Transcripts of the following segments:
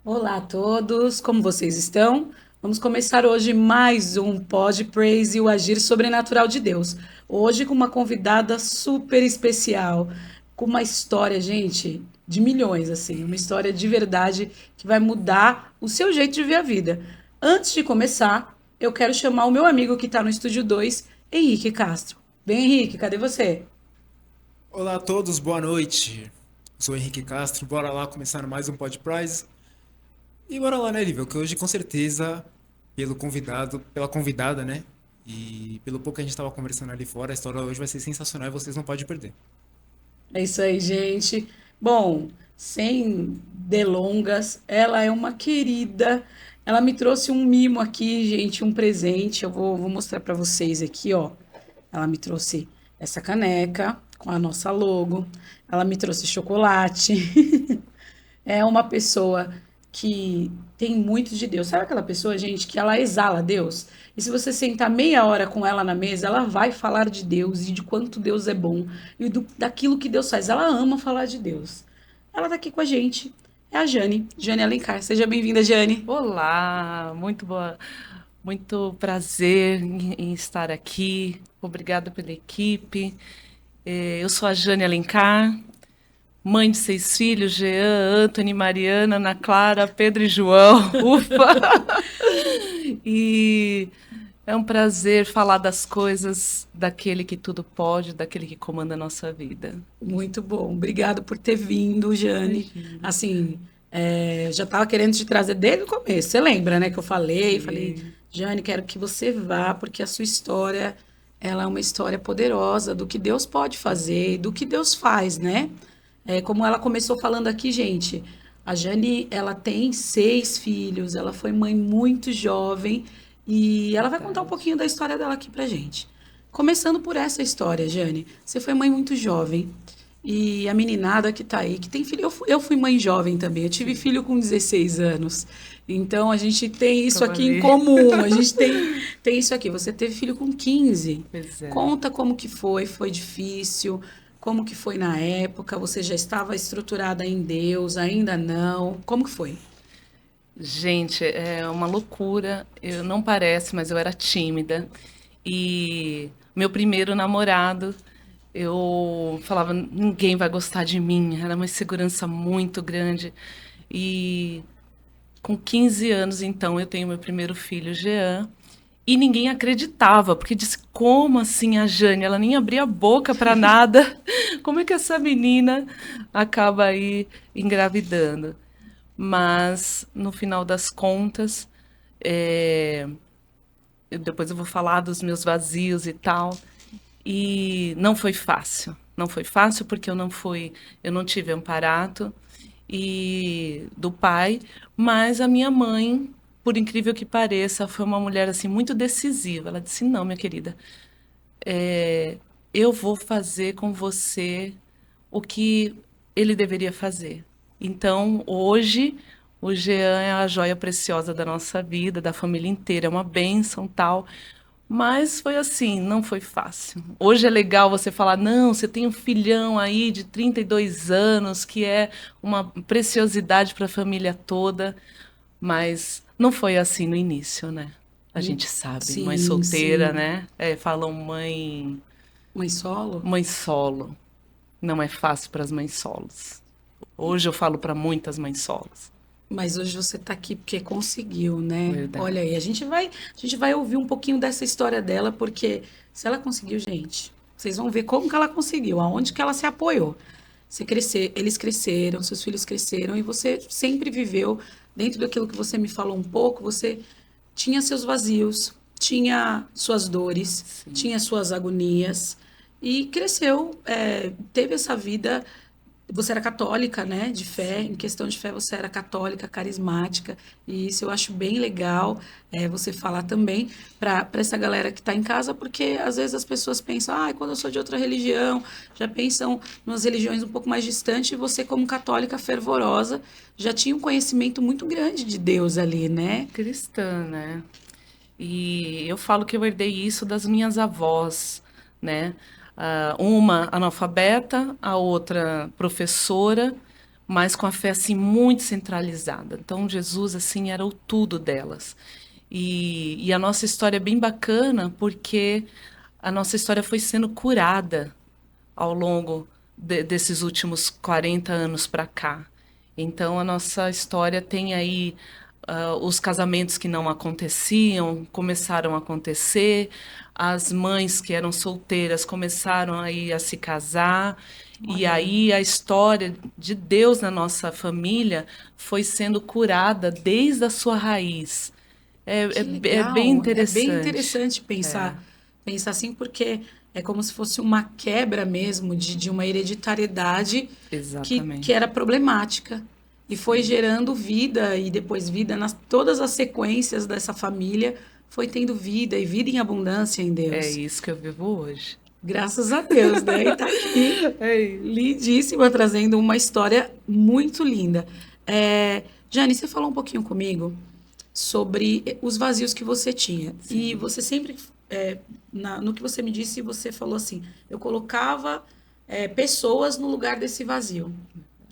Olá a todos, como vocês estão? Vamos começar hoje mais um Pod Praise e o Agir Sobrenatural de Deus. Hoje com uma convidada super especial, com uma história, gente, de milhões, assim, uma história de verdade que vai mudar o seu jeito de ver a vida. Antes de começar, eu quero chamar o meu amigo que está no Estúdio 2, Henrique Castro. Bem, Henrique, cadê você? Olá a todos, boa noite. Sou Henrique Castro, bora lá começar mais um Pod Prize. E bora lá, né, Lívia? Que hoje com certeza, pelo convidado, pela convidada, né? E pelo pouco que a gente estava conversando ali fora, a história hoje vai ser sensacional e vocês não podem perder. É isso aí, gente. Bom, sem delongas, ela é uma querida. Ela me trouxe um mimo aqui, gente, um presente. Eu vou mostrar para vocês aqui, ó. Ela me trouxe essa caneca com a nossa logo. Ela me trouxe chocolate. É uma pessoa que tem muito de Deus. Sabe aquela pessoa, gente, que ela exala Deus? E se você sentar meia hora com ela na mesa, ela vai falar de Deus e de quanto Deus é bom e daquilo que Deus faz. Ela ama falar de Deus. Ela tá aqui com a gente. É a Jane, Jane Alencar. Seja bem-vinda, Jane. Olá, muito boa, muito prazer em estar aqui. Obrigada pela equipe. Eu sou a Jane Alencar, mãe de 6 filhos, Jean, Anthony, Mariana, Ana Clara, Pedro e João. Ufa! E é um prazer falar das coisas daquele que tudo pode, daquele que comanda a nossa vida. Muito bom. Obrigado por ter vindo, Jane. Imagina. Assim, já estava querendo te trazer desde o começo. Você lembra, né, que eu falei, Sim. Jane, quero que você vá, porque a sua história, ela é uma história poderosa do que Deus pode fazer, e do que Deus faz, né? Como ela começou falando aqui, gente, a Jane, ela tem 6 filhos, ela foi mãe muito jovem e ela vai contar um Verdade. pouquinho da história dela aqui pra gente. Começando por essa história, Jane, você foi mãe muito jovem e a meninada que tá aí, que tem filho, eu fui mãe jovem também, eu tive Sim, filho com 16 anos, então a gente tem isso tava aqui em ali. comum, a gente tem isso aqui, você teve filho com 15. Pois é. Conta como que foi difícil, como que foi na época? Você já estava estruturada em Deus, ainda não? Como que foi? Gente, é uma loucura. Eu não parece, mas eu era tímida. E meu primeiro namorado, eu falava, ninguém vai gostar de mim. Era uma insegurança muito grande. E com 15 anos, então, eu tenho meu primeiro filho, Jean. E ninguém acreditava, porque disse, como assim a Jane? Ela nem abria a boca para nada. Como é que essa menina acaba aí engravidando? Mas, no final das contas, é, depois eu vou falar dos meus vazios e tal. E não foi fácil. Não foi fácil porque eu não tive amparato e do pai, mas a minha mãe, por incrível que pareça, foi uma mulher assim muito decisiva. Ela disse: "Não, minha querida, é, eu vou fazer com você o que ele deveria fazer. Então, hoje, o Jean é a joia preciosa da nossa vida, da família inteira, é uma bênção, tal. Mas foi assim, não foi fácil. Hoje é legal você falar, não, você tem um filhão aí de 32 anos, que é uma preciosidade para a família toda, mas não foi assim no início, né? A gente sabe, mãe Sim, solteira, sim. né? Falam Mãe solo? mãe solo. Não é fácil para as mães solos. Hoje eu falo para muitas mães solos. Mas hoje você está aqui porque conseguiu, né? Olha Verdade. aí, a gente vai ouvir um pouquinho dessa história dela, porque se ela conseguiu, gente, vocês vão ver como que ela conseguiu, aonde que ela se apoiou. Eles cresceram, seus filhos cresceram e você sempre viveu dentro daquilo que você me falou um pouco, você tinha seus vazios, tinha suas dores, Sim. tinha suas agonias e cresceu, teve essa vida. Você era católica, né? De fé, em Sim. questão de fé, você era católica, carismática, e isso eu acho bem legal você falar também para essa galera que está em casa, porque às vezes as pessoas pensam, ah, quando eu sou de outra religião, já pensam nas religiões um pouco mais distantes, e você, como católica fervorosa, já tinha um conhecimento muito grande de Deus ali, né? Cristã, né? E eu falo que eu herdei isso das minhas avós, né? Uma analfabeta, a outra professora, mas com a fé assim muito centralizada. Então Jesus assim era o tudo delas. E a nossa história é bem bacana porque a nossa história foi sendo curada ao longo desses últimos 40 anos para cá. Então, a nossa história tem aí os casamentos que não aconteciam, começaram a acontecer, as mães que eram solteiras começaram aí a se casar, e Olha, aí a história de Deus na nossa família foi sendo curada desde a sua raiz. que É bem legal. É bem interessante. interessante pensar assim, porque é como se fosse uma quebra mesmo de uma hereditariedade que Exatamente. era problemática. E foi Sim. gerando vida e depois vida nas todas as sequências dessa família, foi tendo vida e vida em abundância em É Deus. isso que eu vivo hoje. Graças a Deus, né? E tá aqui, É isso. lindíssima, trazendo uma história muito linda. Jane, você falou um pouquinho comigo sobre os vazios que você tinha. E Sim. você sempre, no que você me disse, você falou assim: eu colocava pessoas no lugar desse vazio,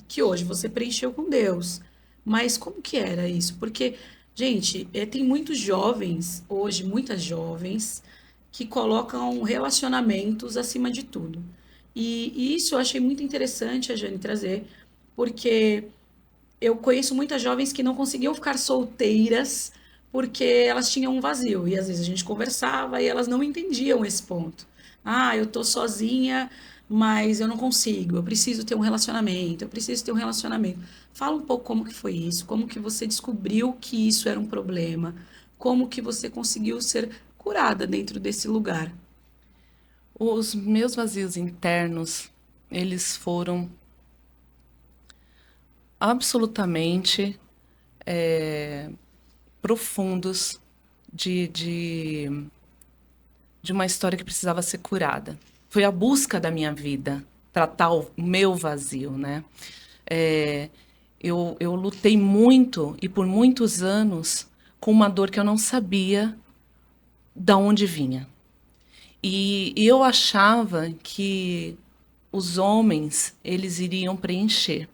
que hoje você preencheu com Deus. Mas como que era isso? Porque, gente, tem muitos jovens, hoje, muitas jovens, que colocam relacionamentos acima de tudo. E isso eu achei muito interessante a Jane trazer, porque eu conheço muitas jovens que não conseguiam ficar solteiras porque elas tinham um vazio. E às vezes a gente conversava e elas não entendiam esse ponto. Ah, eu tô sozinha, mas eu não consigo. Eu preciso ter um relacionamento. Eu preciso ter um relacionamento. Fala um pouco como que foi isso, como que você descobriu que isso era um problema, como que você conseguiu ser curada dentro desse lugar. Os meus vazios internos, eles foram absolutamente profundos de, de, de uma história que precisava ser curada. Foi a busca da minha vida, tratar o meu vazio, né? É, eu lutei muito e por muitos anos com uma dor que eu não sabia da onde vinha. E eu achava que os homens, eles iriam preencher.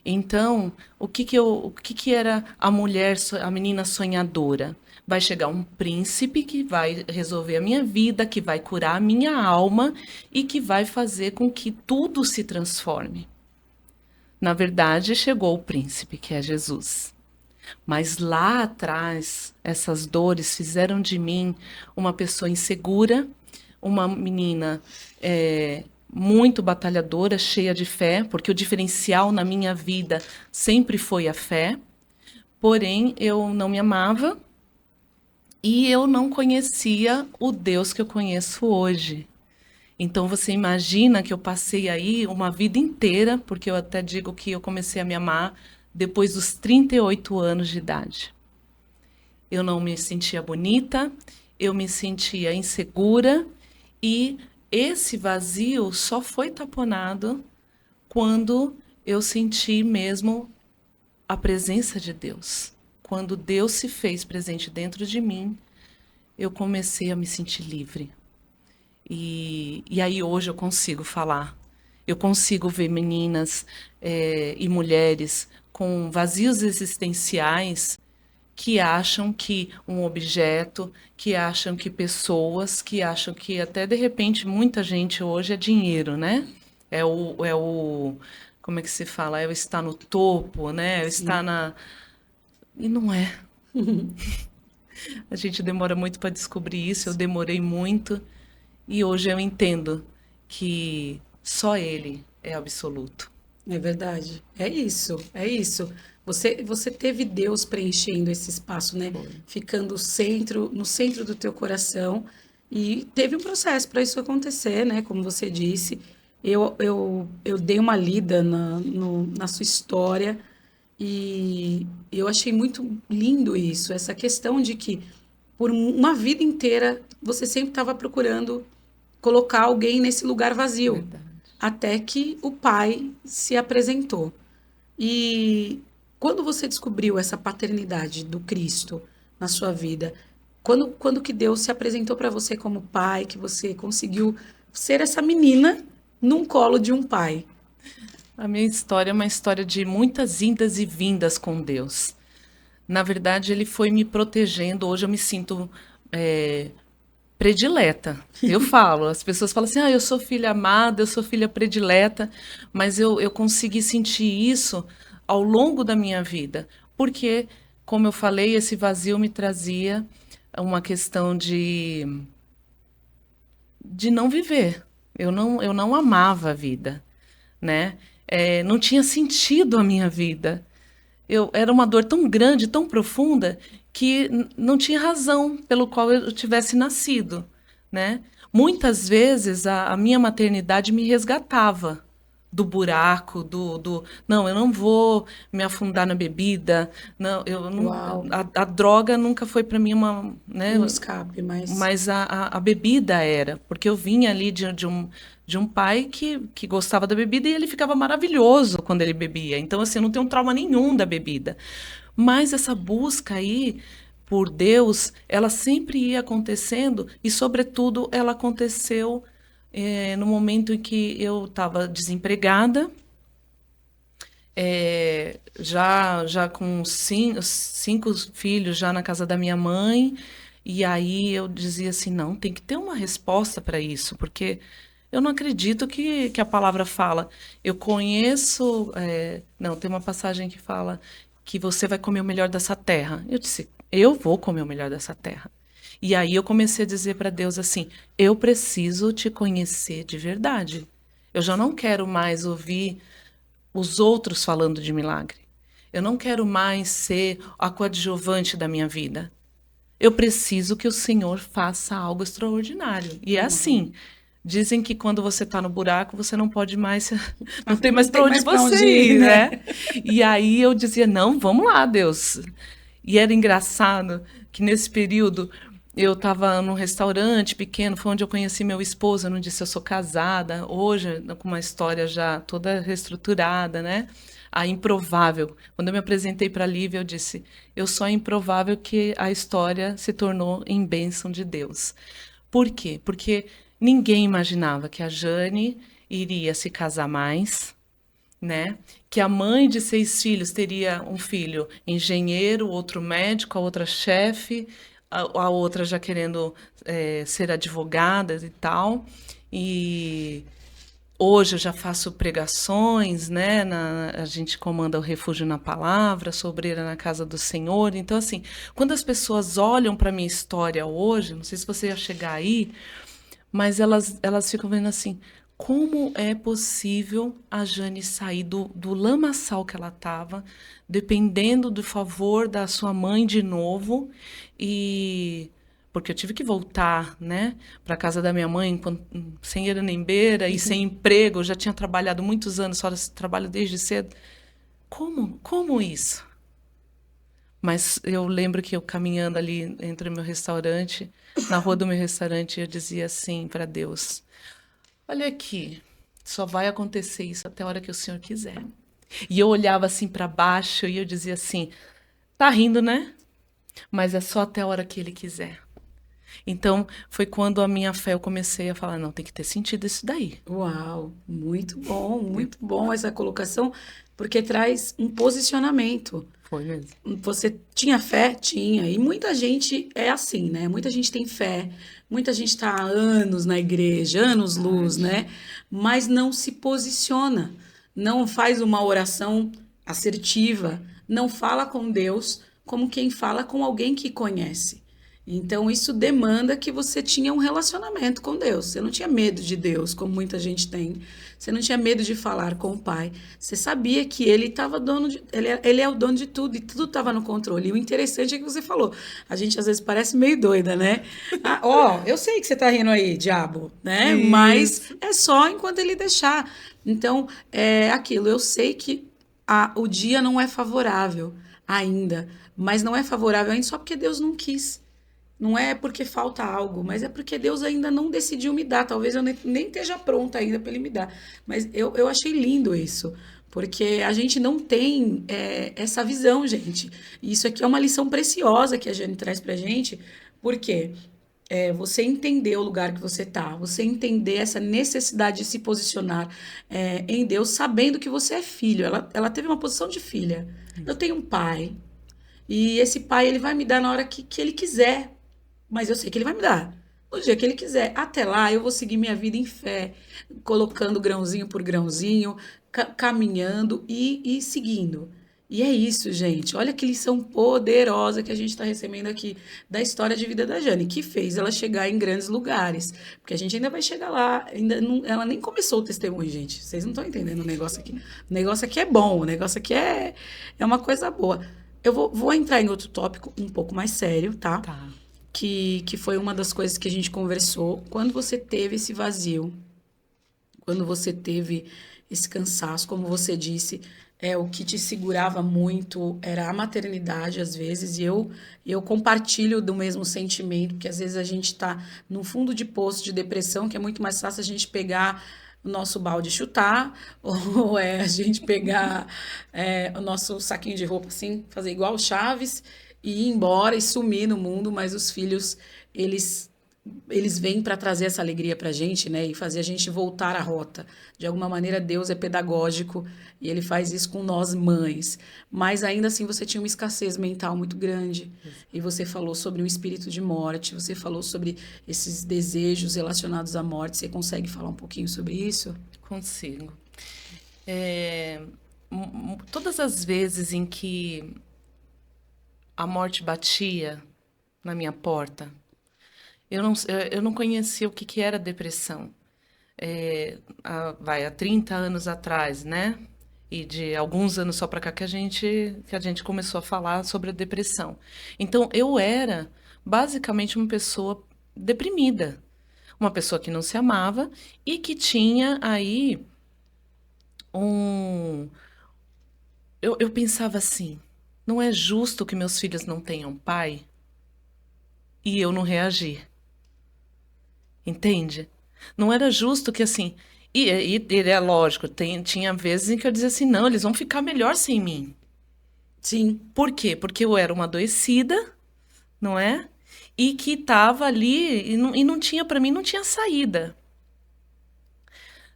Então, o que que era a mulher, a menina sonhadora? Vai chegar um príncipe que vai resolver a minha vida, que vai curar a minha alma e que vai fazer com que tudo se transforme. Na verdade, chegou o príncipe, que é Jesus. Mas lá atrás, essas dores fizeram de mim uma pessoa insegura, uma menina muito batalhadora, cheia de fé, porque o diferencial na minha vida sempre foi a fé. Porém, eu não me amava e eu não conhecia o Deus que eu conheço hoje. Então você imagina que eu passei aí uma vida inteira, porque eu até digo que eu comecei a me amar depois dos 38 anos de idade. Eu não me sentia bonita, eu me sentia insegura e esse vazio só foi taponado quando eu senti mesmo a presença de Deus. Quando Deus se fez presente dentro de mim, eu comecei a me sentir livre. E aí hoje eu consigo falar. Eu consigo ver meninas e mulheres com vazios existenciais que acham que um objeto, que acham que pessoas, que acham que até de repente muita gente hoje é dinheiro, né? Como é que se fala? É o estar no topo, né? É o estar Sim. na. E não é. A gente demora muito para descobrir isso, eu demorei muito. E hoje eu entendo que só Ele é absoluto. É verdade. É isso, é isso. Você teve Deus preenchendo esse espaço, né? Foi. Ficando no centro do teu coração. E teve um processo para isso acontecer, né? Como você disse. Eu dei uma lida na sua história e eu achei muito lindo isso, essa questão de que por uma vida inteira você sempre estava procurando colocar alguém nesse lugar vazio, Verdade. até que o pai se apresentou. E quando você descobriu essa paternidade do Cristo na sua vida, quando que Deus se apresentou para você como pai, que você conseguiu ser essa menina num colo de um pai? A minha história é uma história de muitas indas e vindas com Deus. Na verdade, ele foi me protegendo. Hoje eu me sinto é, predileta. Eu falo, as pessoas falam assim: ah, eu sou filha amada, eu sou filha predileta, mas eu consegui sentir isso ao longo da minha vida, porque, como eu falei, esse vazio me trazia uma questão de não viver. Eu não amava a vida, né? Não tinha sentido a minha vida. Era uma dor tão grande, tão profunda, que não tinha razão pelo qual eu tivesse nascido, né? Muitas vezes a minha maternidade me resgatava do buraco, não, eu não vou me afundar na bebida, não, eu não, Uau, a droga nunca foi para mim uma, né? um escape, mas Mas a bebida era, porque eu vinha ali de um pai que gostava da bebida e ele ficava maravilhoso quando ele bebia. Então, assim, eu não tenho trauma nenhum da bebida. Mas essa busca aí por Deus, ela sempre ia acontecendo e, sobretudo, ela aconteceu no momento em que eu estava desempregada, já com cinco filhos já na casa da minha mãe, e aí eu dizia assim, não, tem que ter uma resposta para isso, porque eu não acredito que a palavra fala. Eu conheço, não, tem uma passagem que fala que você vai comer o melhor dessa terra. Eu disse, eu vou comer o melhor dessa terra. E aí eu comecei a dizer para Deus assim, eu preciso te conhecer de verdade. Eu já não quero mais ouvir os outros falando de milagre. Eu não quero mais ser a coadjuvante da minha vida. Eu preciso que o Senhor faça algo extraordinário. E é assim. Dizem que quando você está no buraco, você não pode mais, não tem mais para onde pra onde você ir, ir, né? né? E aí eu dizia, não, vamos lá, Deus. E era engraçado que nesse período eu estava num restaurante pequeno, foi onde eu conheci meu esposo. Eu não disse, eu sou casada, hoje, com uma história já toda reestruturada, né? A improvável. Quando eu me apresentei para a Lívia, eu disse, eu sou a improvável que a história se tornou em bênção de Deus. Por quê? Porque ninguém imaginava que a Jane iria se casar mais, né? Que a mãe de 6 filhos teria um filho engenheiro, outro médico, a outra chefe, a outra já querendo ser advogada e tal. E hoje eu já faço pregações, né? A gente comanda o Refúgio na Palavra, sou obreira na casa do Senhor. Então, assim, quando as pessoas olham para a minha história hoje, não sei se você ia chegar aí, mas elas ficam vendo assim, como é possível a Jane sair do lamaçal que ela estava, dependendo do favor da sua mãe de novo, e porque eu tive que voltar, né, para casa da minha mãe sem era nem beira e sem emprego, eu já tinha trabalhado muitos anos, só trabalho desde cedo. Como isso? Mas eu lembro que eu caminhando ali entre o meu restaurante, na rua do meu restaurante, eu dizia assim para Deus: olha aqui, só vai acontecer isso até a hora que o Senhor quiser. E eu olhava assim para baixo e eu dizia assim: tá rindo, né? Mas é só até a hora que Ele quiser. Então, foi quando a minha fé eu comecei a falar: não, tem que ter sentido isso daí. Uau, muito bom essa colocação, porque traz um posicionamento. Foi mesmo. Você tinha fé? Tinha. E muita gente é assim, né? Muita gente tem fé, muita gente está há anos na igreja, anos-luz, né? Mas não se posiciona, não faz uma oração assertiva, não fala com Deus como quem fala com alguém que conhece. Então, isso demanda que você tinha um relacionamento com Deus. Você não tinha medo de Deus, como muita gente tem. Você não tinha medo de falar com o Pai. Você sabia que Ele estava ele é o dono de tudo e tudo estava no controle. E o interessante é que você falou. A gente às vezes parece meio doida, né? Ah, ó, eu sei que você está rindo aí, diabo, né? Isso. Mas é só enquanto Ele deixar. Então, é aquilo. Eu sei que o dia não é favorável ainda, mas não é favorável ainda só porque Deus não quis. Não é porque falta algo, mas é porque Deus ainda não decidiu me dar. Talvez eu nem esteja pronta ainda para Ele me dar. Mas eu achei lindo isso, porque a gente não tem essa visão, gente. E isso aqui é uma lição preciosa que a Jane traz para gente. Por quê? você entender o lugar que você tá, você entender essa necessidade de se posicionar em Deus, sabendo que você é filho. Ela teve uma posição de filha. Eu tenho um pai, e esse pai ele vai me dar na hora que ele quiser, mas eu sei que ele vai me dar. No dia que ele quiser. Até lá, eu vou seguir minha vida em fé, colocando grãozinho por grãozinho, caminhando e seguindo. E é isso, gente. Olha que lição poderosa que a gente está recebendo aqui da história de vida da Jane, que fez ela chegar em grandes lugares. Porque a gente ainda vai chegar lá. Ainda não, ela nem começou o testemunho, gente. Vocês não estão entendendo o negócio aqui. O negócio aqui é bom, o negócio aqui é uma coisa boa. Eu vou entrar em outro tópico um pouco mais sério, tá? Tá. Que foi uma das coisas que a gente conversou. Quando você teve esse vazio, quando você teve esse cansaço, como você disse, o que te segurava muito era a maternidade, às vezes, e eu compartilho do mesmo sentimento, porque às vezes a gente está no fundo de poço de depressão, que é muito mais fácil a gente pegar o nosso balde e chutar, ou a gente pegar o nosso saquinho de roupa, assim, fazer igual o Chaves, e ir embora e sumir no mundo, mas os filhos, eles vêm para trazer essa alegria para a gente, né? E fazer a gente voltar à rota. De alguma maneira, Deus é pedagógico e ele faz isso com nós mães. Mas ainda assim, você tinha uma escassez mental muito grande. E você falou sobre um espírito de morte, você falou sobre esses desejos relacionados à morte. Você consegue falar um pouquinho sobre isso? Consigo. Todas as vezes em que a morte batia na minha porta, eu não conhecia o que era depressão. Há 30 anos atrás, né? E de alguns anos só para cá que a gente começou a falar sobre a depressão. Então, eu era basicamente uma pessoa deprimida. Uma pessoa que não se amava e que tinha aí eu pensava assim, não é justo que meus filhos não tenham pai e eu não reagir. Entende? Não era justo que assim. E é lógico, tinha vezes em que eu dizia assim: não, eles vão ficar melhor sem mim. Sim. Por quê? Porque eu era uma adoecida, não é? E que estava ali e não tinha, para mim, não tinha saída.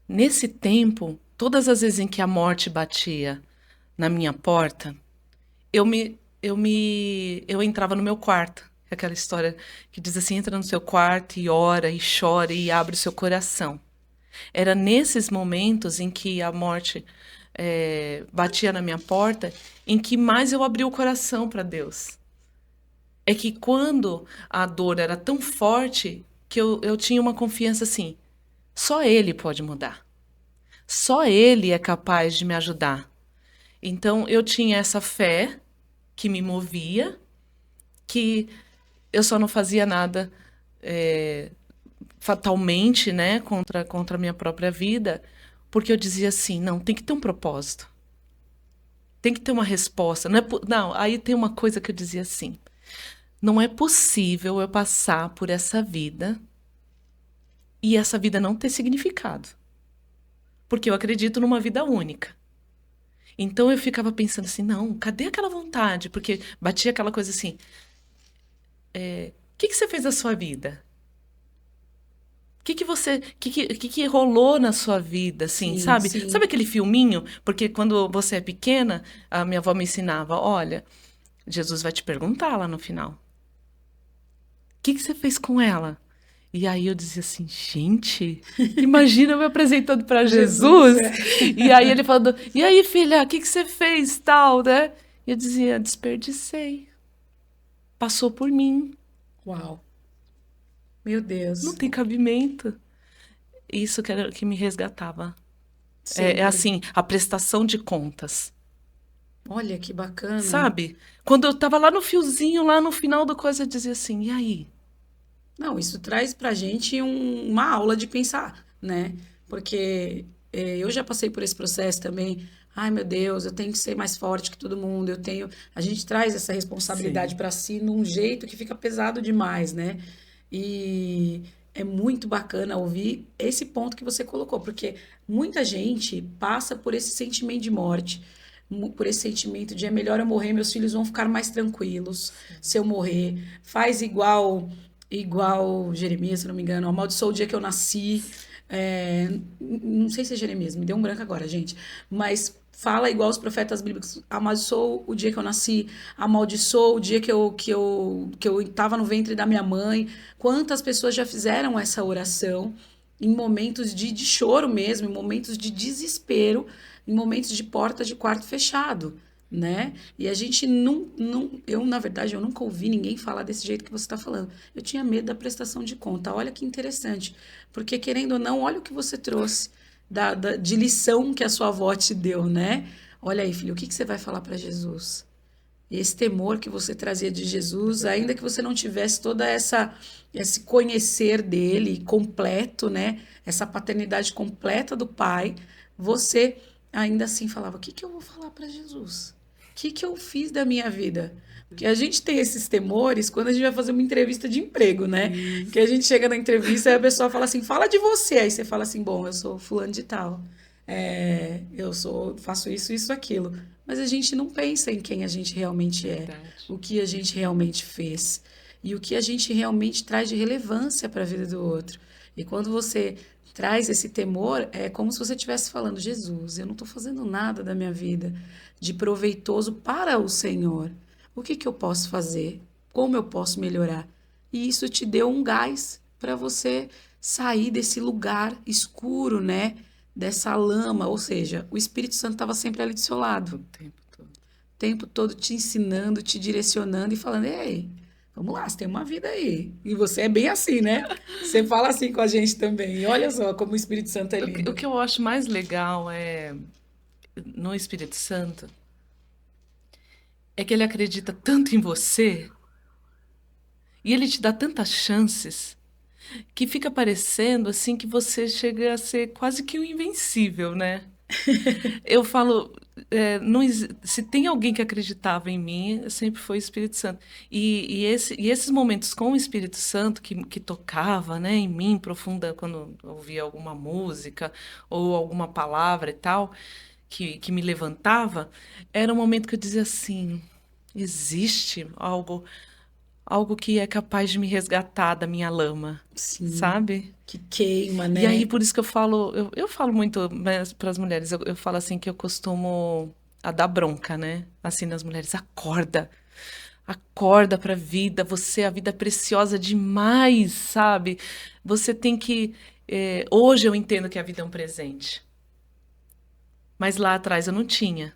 Nesse tempo, todas as vezes em que a morte batia na minha porta, eu entrava no meu quarto. Aquela história que diz assim, entra no seu quarto e ora e chora e abre o seu coração. Era nesses momentos em que a morte batia na minha porta, em que mais eu abri o coração para Deus. É que quando a dor era tão forte, que eu tinha uma confiança assim, só Ele pode mudar. Só Ele é capaz de me ajudar. Então, eu tinha essa fé que me movia, que eu só não fazia nada fatalmente, né, contra a minha própria vida, porque eu dizia assim, não, tem que ter um propósito. Tem que ter uma resposta. Não, aí tem uma coisa que eu dizia assim, não é possível eu passar por essa vida e essa vida não ter significado. Porque eu acredito numa vida única. Então eu ficava pensando assim, não, cadê aquela vontade? Porque batia aquela coisa assim, o que você fez da sua vida? O que rolou na sua vida, assim, Sim, sabe? sim. Sabe aquele filminho? Porque quando você é pequena, a minha avó me ensinava, olha, Jesus vai te perguntar lá no final. O que você fez com ela? E aí eu dizia assim, gente, imagina eu me apresentando para Jesus. E aí ele falando, e aí, filha, o que você fez, tal, né? E eu dizia, desperdicei. Passou por mim. Uau. Meu Deus. Não tem cabimento. Isso que me resgatava. Sempre. Assim, a prestação de contas. Olha que bacana. Sabe? Quando eu tava lá no fiozinho, lá no final da coisa, eu dizia assim, e aí? Não, isso traz pra gente uma aula de pensar, né? Porque eu já passei por esse processo também. Ai, meu Deus, eu tenho que ser mais forte que todo mundo. A gente traz essa responsabilidade para si num jeito que fica pesado demais, né? E é muito bacana ouvir esse ponto que você colocou, porque muita gente passa por esse sentimento de morte, por esse sentimento de é melhor eu morrer, meus filhos vão ficar mais tranquilos se eu morrer. Faz igual igual Jeremias, se não me engano, amaldiçoou o dia que eu nasci. Não sei se é Jeremias, me deu um branco agora, gente. Mas fala igual os profetas bíblicos: amaldiçoou o dia que eu nasci, amaldiçoou o dia que eu estava no ventre da minha mãe. Quantas pessoas já fizeram essa oração em momentos de choro mesmo, em momentos de desespero, em momentos de porta de quarto fechado, né? E a gente eu, na verdade, eu nunca ouvi ninguém falar desse jeito que você está falando. Eu tinha medo da prestação de conta. Olha que interessante. Porque, querendo ou não, olha o que você trouxe de lição que a sua avó te deu, né? Olha aí, filho, o que que você vai falar para Jesus? Esse temor que você trazia de Jesus, ainda que você não tivesse toda esse conhecer dele completo, né? Essa paternidade completa do Pai, você ainda assim falava: o que que eu vou falar para Jesus? O que que eu fiz da minha vida? Porque a gente tem esses temores quando a gente vai fazer uma entrevista de emprego, né? Que a gente chega na entrevista e a pessoa fala assim: fala de você. Aí você fala assim: bom, eu sou fulano de tal. Faço isso, isso, aquilo. Mas a gente não pensa em quem a gente realmente é, Verdade. o que a gente realmente fez e o que a gente realmente traz de relevância para a vida do outro. E quando você traz esse temor, é como se você estivesse falando: Jesus, eu não estou fazendo nada da minha vida de proveitoso para o Senhor. O que que eu posso fazer? Como eu posso melhorar? E isso te deu um gás para você sair desse lugar escuro, né? Dessa lama, ou seja, o Espírito Santo estava sempre ali do seu lado, O tempo todo. o tempo todo te ensinando, te direcionando e falando: ei, vamos lá, você tem uma vida aí. E você é bem assim, né? Você fala assim com a gente também. E olha só como o Espírito Santo é O lindo. que eu acho mais legal no Espírito Santo é que ele acredita tanto em você e ele te dá tantas chances que fica parecendo assim que você chega a ser quase que um invencível, né? Eu falo, se tem alguém que acreditava em mim, sempre foi o Espírito Santo. E esses momentos com o Espírito Santo que tocava, né, em mim profunda quando eu ouvia alguma música ou alguma palavra e tal, que me levantava, era um momento que eu dizia assim: existe algo que é capaz de me resgatar da minha lama, Sim, sabe? que queima, E aí, né? por isso que eu falo, eu falo muito para as mulheres, eu falo assim que eu costumo a dar bronca, né? Assim, nas mulheres: acorda, acorda para a vida, a vida é preciosa demais, sabe? Você tem que. Hoje eu entendo que a vida é um presente, mas lá atrás eu não tinha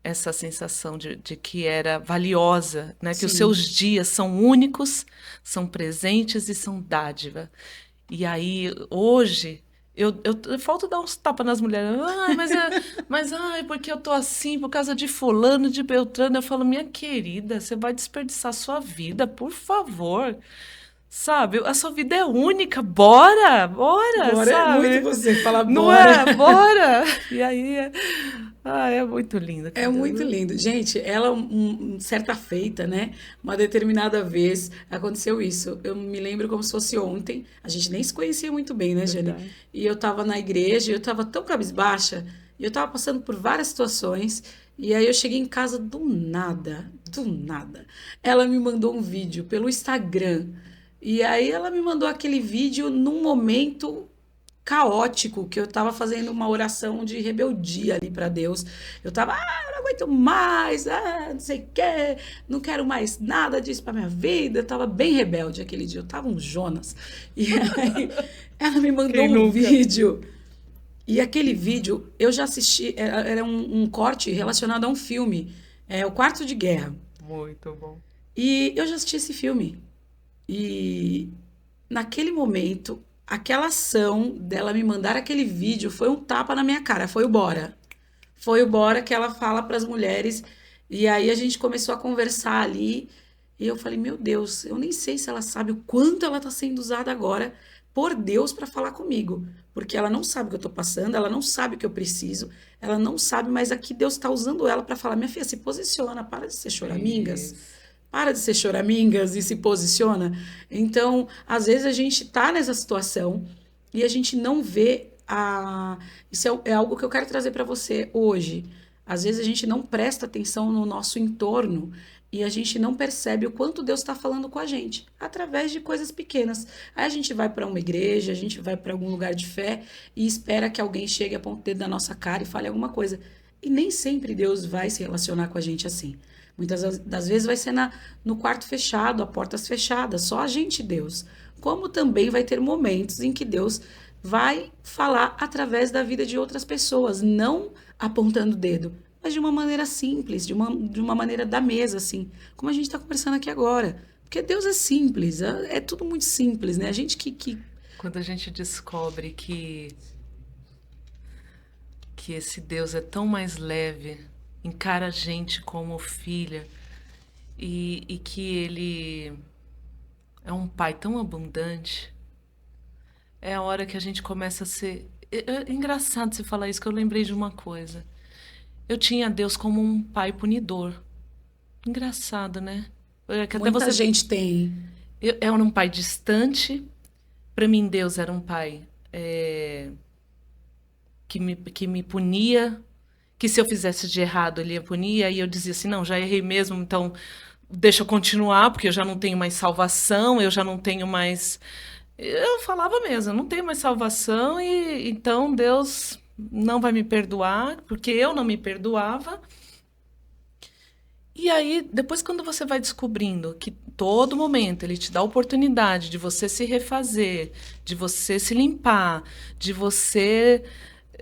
essa sensação de que era valiosa, né? Que os seus Sim. dias são únicos, são presentes e são dádiva. E aí, hoje, eu falta dar uns tapas nas mulheres. Ai, ai, porque eu tô assim, por causa de fulano, de Beltrano. Eu falo: minha querida, você vai desperdiçar sua vida, por favor. Sabe? A sua vida é única, bora, Bora é muito sabe? você falar Não bora. é? Bora! E aí, é muito lindo, É cara. muito lindo. Gente, ela, certa feita, né? Uma determinada vez, aconteceu isso. Eu me lembro como se fosse ontem. A gente nem se conhecia muito bem, né, Jane? Verdade. E eu tava na igreja, e eu tava tão cabisbaixa, e eu tava passando por várias situações, e aí eu cheguei em casa do nada, do nada. Ela me mandou um vídeo pelo Instagram. E aí ela me mandou aquele vídeo num momento caótico, que eu estava fazendo uma oração de rebeldia ali para Deus. Eu estava: não aguento mais, não sei o quê, não quero mais nada disso para minha vida. Eu estava bem rebelde aquele dia, eu estava um Jonas. E aí ela me mandou Quem um nunca? vídeo. E aquele vídeo eu já assisti, era um corte relacionado a um filme, O Quarto de Guerra. Muito bom. E eu já assisti esse filme. E naquele momento, aquela ação dela me mandar aquele vídeo foi um tapa na minha cara, foi o bora. Foi o bora que ela fala para as mulheres. E aí a gente começou a conversar ali. E eu falei: meu Deus, eu nem sei se ela sabe o quanto ela está sendo usada agora por Deus para falar comigo. Porque ela não sabe o que eu estou passando, ela não sabe o que eu preciso, ela não sabe, mas aqui Deus está usando ela para falar: minha filha, se posiciona, para de ser choramingas. Isso. Para de ser choramingas e se posiciona. Então, às vezes a gente está nessa situação e a gente não vê a. Isso é algo que eu quero trazer para você hoje. Às vezes a gente não presta atenção no nosso entorno e a gente não percebe o quanto Deus está falando com a gente, através de coisas pequenas. Aí a gente vai para uma igreja, a gente vai para algum lugar de fé e espera que alguém chegue, aponte o dedo na nossa cara e fale alguma coisa. E nem sempre Deus vai se relacionar com a gente assim. Muitas das vezes vai ser no quarto fechado, a portas fechadas, só a gente e Deus. Como também vai ter momentos em que Deus vai falar através da vida de outras pessoas, não apontando o dedo, mas de uma maneira simples, de uma maneira da mesa, assim, como a gente está conversando aqui agora. Porque Deus é simples, é tudo muito simples, né? A gente que Quando a gente descobre que esse Deus é tão mais leve, encara a gente como filha, e que ele é um pai tão abundante, é a hora que a gente começa a ser. É engraçado você falar isso, que eu lembrei de uma coisa. Eu tinha Deus como um pai punidor. Engraçado, né? Que até muita você. gente tem. Eu era um pai distante. Para mim, Deus era um pai que me punia, que se eu fizesse de errado, ele ia punir, aí eu dizia assim, não, já errei mesmo, então deixa eu continuar, porque eu já não tenho mais salvação, eu já não tenho mais... Eu falava mesmo, eu não tenho mais salvação, e então Deus não vai me perdoar, porque eu não me perdoava. E aí, depois quando você vai descobrindo que todo momento ele te dá a oportunidade de você se refazer, de você se limpar, de você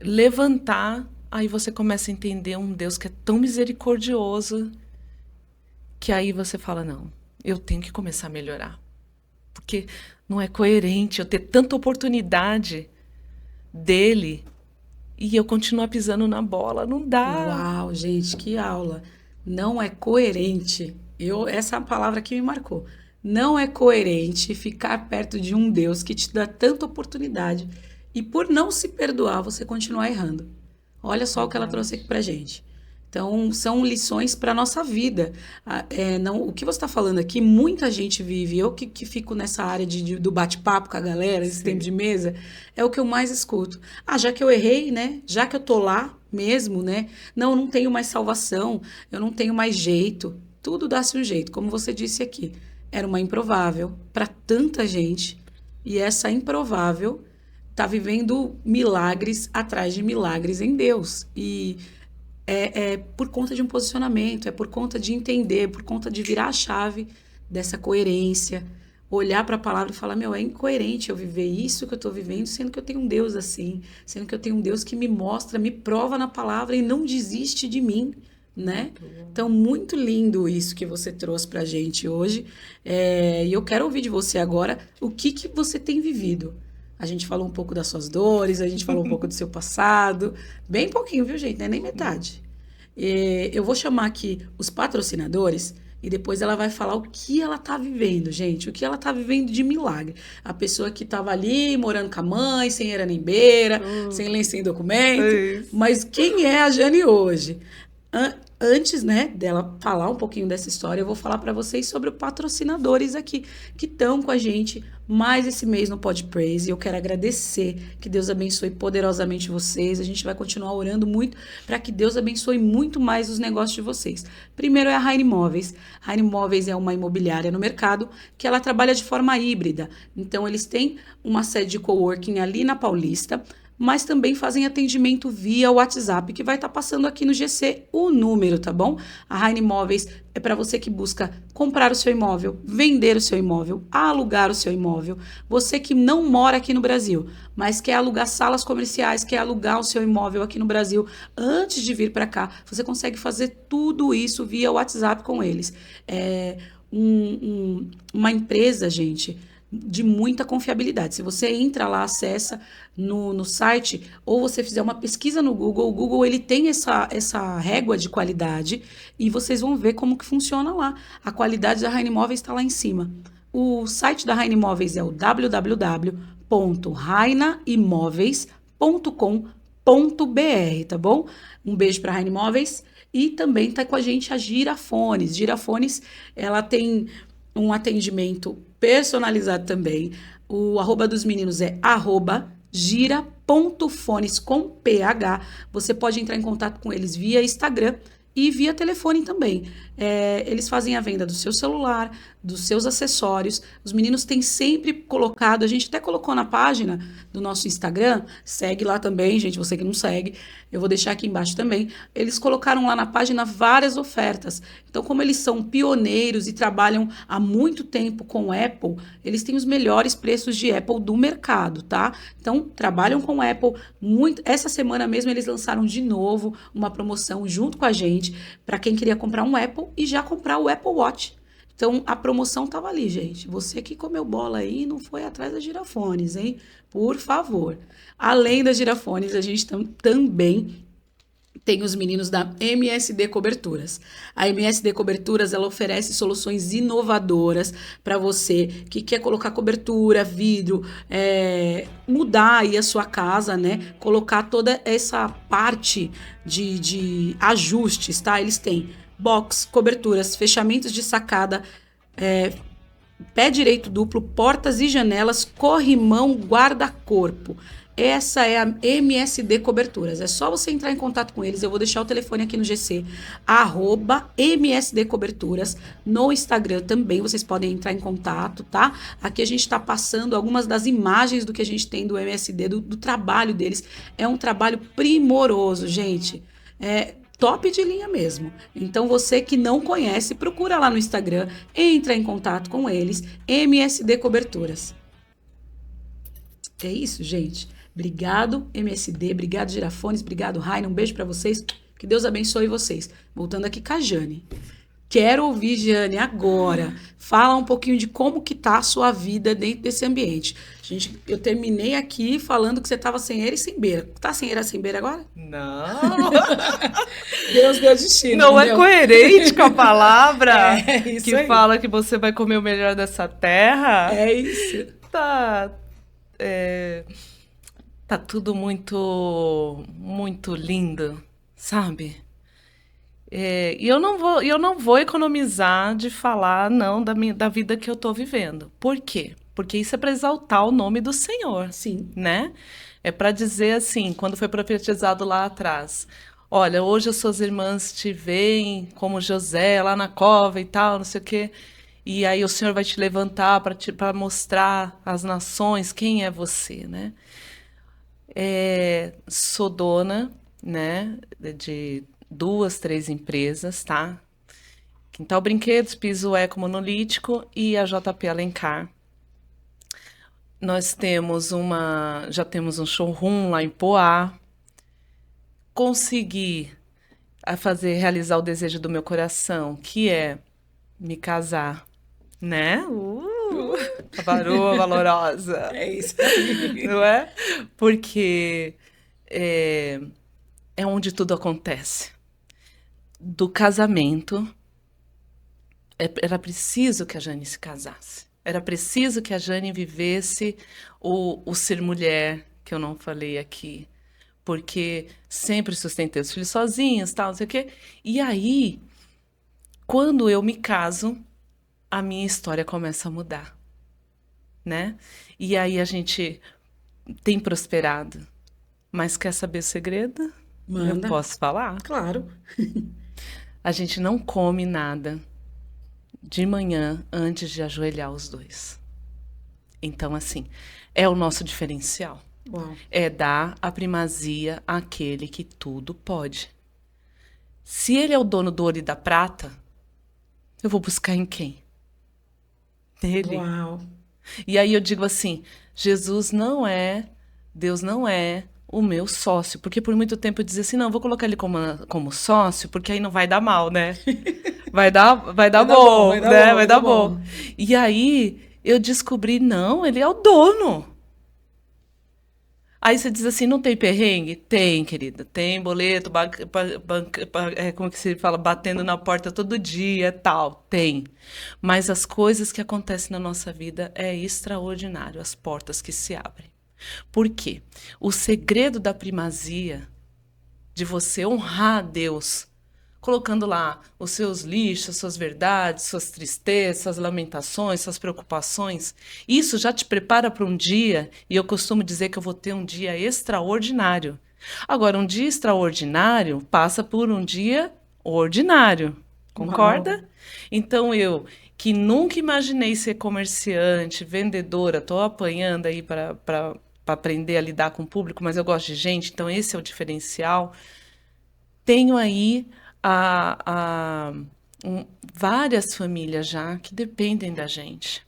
levantar, aí você começa a entender um Deus que é tão misericordioso, que aí você fala, não, eu tenho que começar a melhorar. Porque não é coerente eu ter tanta oportunidade dele e eu continuar pisando na bola, não dá. Uau, gente, que aula. Não é coerente. Essa é a palavra que me marcou. Não é coerente ficar perto de um Deus que te dá tanta oportunidade e por não se perdoar, você continuar errando. Olha só o que ela trouxe aqui pra gente. Então, são lições para a nossa vida. Não, o que você está falando aqui, muita gente vive. Eu que fico nessa área do bate-papo com a galera, esse tempo de mesa, é o que eu mais escuto. Ah, já que eu errei, né? Já que eu tô lá mesmo, né? Não tenho mais salvação, eu não tenho mais jeito. Tudo dá-se um jeito, como você disse aqui. Era uma improvável para tanta gente. E essa improvável está vivendo milagres atrás de milagres em Deus. E é por conta de um posicionamento, é por conta de entender, por conta de virar a chave dessa coerência, olhar para a palavra e falar, meu, é incoerente eu viver isso que eu estou vivendo, sendo que eu tenho um Deus assim, sendo que eu tenho um Deus que me mostra, me prova na palavra e não desiste de mim, né? Então, muito lindo isso que você trouxe para a gente hoje. E eu quero ouvir de você agora o que você tem vivido. A gente falou um pouco das suas dores, a gente falou um pouco do seu passado. Bem pouquinho, viu, gente? Não é nem metade. Eu vou chamar aqui os patrocinadores e depois ela vai falar o que ela tá vivendo, gente. O que ela tá vivendo de milagre. A pessoa que tava ali morando com a mãe, sem era nem beira, sem lei, sem documento. Mas quem é a Jane hoje? Antes, né, dela falar um pouquinho dessa história, eu vou falar para vocês sobre os patrocinadores aqui que estão com a gente mais esse mês no Pod Praise. E eu quero agradecer, que Deus abençoe poderosamente vocês. A gente vai continuar orando muito para que Deus abençoe muito mais os negócios de vocês. Primeiro é a Raine Imóveis. Raine Imóveis é uma imobiliária no mercado que ela trabalha de forma híbrida. Então, eles têm uma sede de coworking ali na Paulista, mas também fazem atendimento via WhatsApp, que vai estar passando aqui no GC o número, tá bom? A Raine Imóveis é para você que busca comprar o seu imóvel, vender o seu imóvel, alugar o seu imóvel. Você que não mora aqui no Brasil, mas quer alugar salas comerciais, quer alugar o seu imóvel aqui no Brasil, antes de vir para cá, você consegue fazer tudo isso via WhatsApp com eles. É uma empresa, gente, de muita confiabilidade. Se você entra lá, acessa no site, ou você fizer uma pesquisa no Google, o Google ele tem essa régua de qualidade e vocês vão ver como que funciona lá. A qualidade da Raine Imóveis está lá em cima. O site da Raine Imóveis é o www.rainaimoveis.com.br, tá bom? Um beijo para a Raine Imóveis. E também está com a gente a Girafones. Girafones, ela tem um atendimento personalizado também. O arroba dos meninos é @gira.fones com PH. Você pode entrar em contato com eles via Instagram e via telefone também. Eles fazem a venda do seu celular, dos seus acessórios. Os meninos têm sempre colocado, a gente até colocou na página do nosso Instagram, segue lá também, gente, você que não segue, eu vou deixar aqui embaixo também. Eles colocaram lá na página várias ofertas. Então, como eles são pioneiros e trabalham há muito tempo com Apple, eles têm os melhores preços de Apple do mercado, tá? Então, trabalham com Apple muito. Essa semana mesmo eles lançaram de novo uma promoção junto com a gente para quem queria comprar um Apple e já comprar o Apple Watch. Então, a promoção tava ali, gente. Você que comeu bola aí não foi atrás das girafones, hein? Por favor. Além das girafones, a gente também tem os meninos da MSD Coberturas. A MSD Coberturas, ela oferece soluções inovadoras para você que quer colocar cobertura, vidro, mudar aí a sua casa, né? Colocar toda essa parte de ajustes, tá? Eles têm box, coberturas, fechamentos de sacada, pé direito duplo, portas e janelas, corrimão, guarda-corpo. Essa é a MSD Coberturas. É só você entrar em contato com eles. Eu vou deixar o telefone aqui no GC, @MSD Coberturas. No Instagram também vocês podem entrar em contato, tá? Aqui a gente está passando algumas das imagens do que a gente tem do MSD, do trabalho deles. É um trabalho primoroso, gente. Top de linha mesmo. Então, você que não conhece, procura lá no Instagram, entra em contato com eles, MSD Coberturas. É isso, gente. Obrigado, MSD, obrigado, Girafones, obrigado, Raina, um beijo pra vocês, que Deus abençoe vocês. Voltando aqui com a Jane. Quero ouvir, Jane, agora. Fala um pouquinho de como que tá a sua vida dentro desse ambiente. Gente, eu terminei aqui falando que você tava sem eira e sem beira. Tá sem eira e sem beira agora? Não. Deus deu destino. Não é entendeu? coerente com a palavra Isso que aí. fala que você vai comer o melhor dessa terra. É isso. Tá tudo muito, muito lindo, sabe? E eu não vou economizar de falar, não, da vida que eu tô vivendo. Por quê? Porque isso é para exaltar o nome do Senhor, Sim. né? É para dizer assim, quando foi profetizado lá atrás, olha, hoje as suas irmãs te veem como José lá na cova e tal, não sei o quê. E aí o Senhor vai te levantar para mostrar às nações quem é você, né? Sou dona, né, de 2, 3 empresas, tá? Quintal Brinquedos, Piso Eco Monolítico e a JP Alencar. Nós já temos um showroom lá em Poá. Consegui realizar o desejo do meu coração, que é me casar, né? A varoa valorosa. É isso aí. Não é? Porque é onde tudo acontece. Do casamento, era preciso que a Jane se casasse. Era preciso que a Jane vivesse o ser mulher, que eu não falei aqui. Porque sempre sustentei os filhos sozinhos, tal, não sei o quê. E aí, quando eu me caso, a minha história começa a mudar, né? E aí a gente tem prosperado. Mas quer saber o segredo? Manda. Eu posso falar? Claro. A gente não come nada de manhã antes de ajoelhar os dois. Então, assim, é o nosso diferencial. Uau. É dar a primazia àquele que tudo pode. Se ele é o dono do ouro e da prata, eu vou buscar em quem? Nele. Uau. E aí eu digo assim, Deus não é o meu sócio. Porque por muito tempo eu dizia assim, não, eu vou colocar ele como sócio, porque aí não vai dar mal, né? Vai dar bom, né? Vai dar bom. E aí eu descobri, não, ele é o dono. Aí você diz assim, não tem perrengue? Tem, querida. Tem boleto, como que se fala? Batendo na porta todo dia, tal. Tem. Mas as coisas que acontecem na nossa vida é extraordinário, as portas que se abrem. Por quê? O segredo da primazia, de você honrar a Deus, colocando lá os seus lixos, suas verdades, suas tristezas, suas lamentações, suas preocupações, isso já te prepara para um dia, e eu costumo dizer que eu vou ter um dia extraordinário. Agora, um dia extraordinário passa por um dia o ordinário. Concorda? Uau. Então eu, que nunca imaginei ser comerciante, vendedora, tô apanhando aí para aprender a lidar com o público, mas eu gosto de gente, então esse é o diferencial. Tenho aí a, a- várias famílias já que dependem da gente,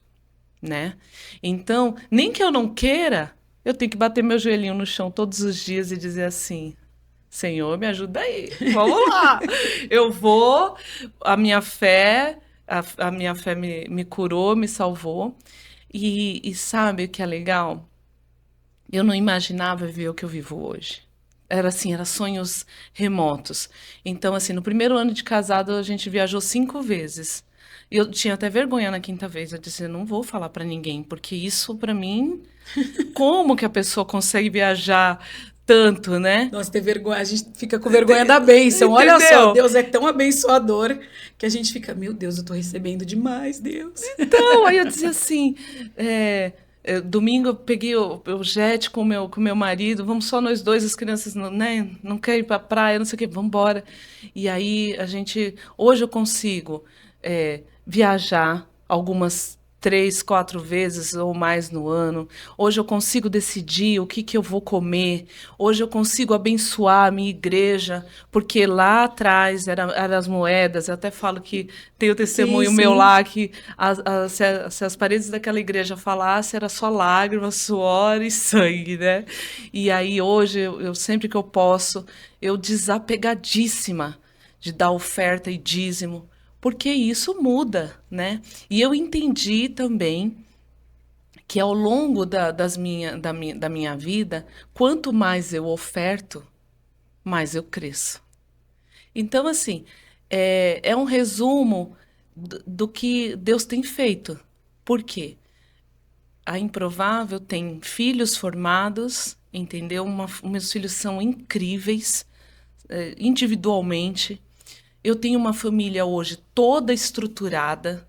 né? Então, nem que eu não queira, eu tenho que bater meu joelhinho no chão todos os dias e dizer assim: Senhor, me ajuda aí, vamos lá. Eu vou, a minha fé, a minha fé me curou, me salvou. E sabe o que é legal? Eu não imaginava viver o que eu vivo hoje. Era assim, era sonhos remotos. Então, assim, no primeiro ano de casado, a gente viajou 5 vezes. E eu tinha até vergonha na quinta vez. Eu disse, eu não vou falar para ninguém, porque isso, para mim, como que a pessoa consegue viajar tanto, né? Nossa, ter vergonha, a gente fica com vergonha da bênção. Olha só, Entendeu? Deus é tão abençoador que a gente fica, meu Deus, eu tô recebendo demais, Deus. Então, aí eu dizia assim, domingo eu peguei o jet com meu marido, vamos só nós dois, as crianças não, né, não querem ir pra praia, não sei o quê, vamos embora. E aí hoje eu consigo viajar algumas 3, 4 vezes ou mais no ano. Hoje eu consigo decidir o que que eu vou comer. Hoje eu consigo abençoar a minha igreja, porque lá atrás eram as moedas. Eu até falo que tem o Sim, testemunho meu sim. lá que se as paredes daquela igreja falassem, era só lágrimas, suor e sangue, né? E aí hoje, eu sempre que eu posso, eu desapegadíssima de dar oferta e dízimo, porque isso muda, né? E eu entendi também que ao longo da minha vida, quanto mais eu oferto, mais eu cresço. Então, assim, é um resumo do que Deus tem feito. Por quê? A Improvável tem filhos formados, entendeu? Meus filhos são incríveis, individualmente. Eu tenho uma família hoje toda estruturada,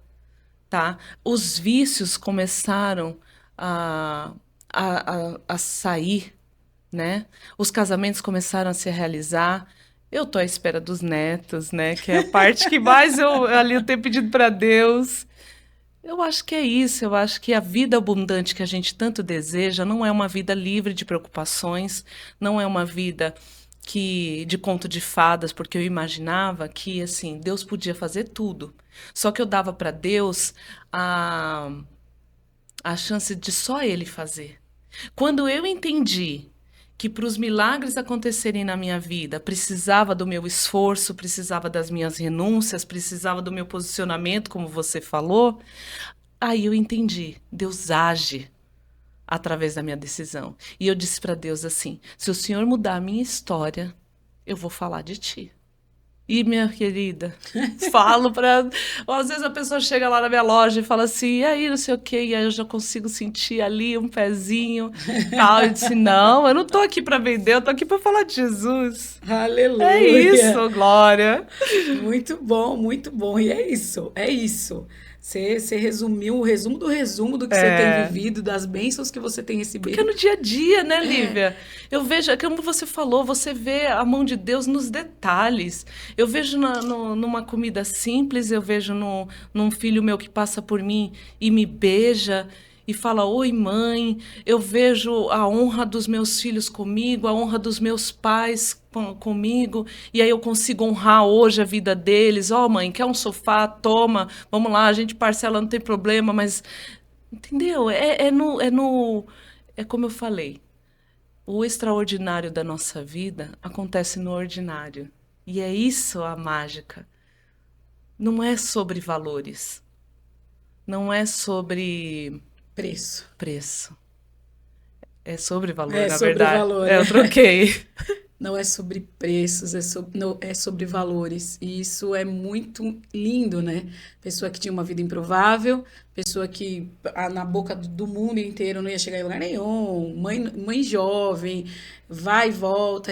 tá? Os vícios começaram a, a sair, né? Os casamentos começaram a se realizar. Eu tô à espera dos netos, né? Que é a parte que mais eu tenho pedido para Deus. Eu acho que é isso. Eu acho que a vida abundante que a gente tanto deseja não é uma vida livre de preocupações, não é uma vida que de conto de fadas, porque eu imaginava que assim Deus podia fazer tudo. Só que eu dava para Deus a, a chance de só Ele fazer. Quando eu entendi que para os milagres acontecerem na minha vida, precisava do meu esforço, precisava das minhas renúncias, precisava do meu posicionamento, como você falou, aí eu entendi. Deus age através da minha decisão. E eu disse para Deus assim: se o Senhor mudar a minha história, eu vou falar de ti. E minha querida, falo para. Às vezes a pessoa chega lá na minha loja e fala assim, e aí, não sei o quê, e aí eu já consigo sentir ali um pezinho, tal. Eu disse, não, eu não tô aqui para vender, eu tô aqui para falar de Jesus. É Aleluia. isso, Glória. Muito bom, muito bom. E é isso, é isso. Você resumiu o resumo do que você tem É. vivido, das bênçãos que você tem Porque é recebido. no dia a dia, né, É, Lívia? Eu vejo, é como você falou, você vê a mão de Deus nos detalhes. Eu vejo numa comida simples, eu vejo num filho meu que passa por mim e me beija e fala, oi, mãe. Eu vejo a honra dos meus filhos comigo, a honra dos meus pais comigo, e aí eu consigo honrar hoje a vida deles. Ó, mãe, quer um sofá? Toma, vamos lá, a gente parcela, não tem problema, mas entendeu? É como eu falei, o extraordinário da nossa vida acontece no ordinário. E é isso a mágica. Não é sobre valores, não é sobre preço. preço, é sobre valor, É na sobre verdade. valor, É, é. eu troquei. Não é sobre preços, é sobre valores. E isso é muito lindo, né? Pessoa que tinha uma vida improvável, pessoa que na boca do mundo inteiro não ia chegar em lugar nenhum, mãe jovem, vai e volta,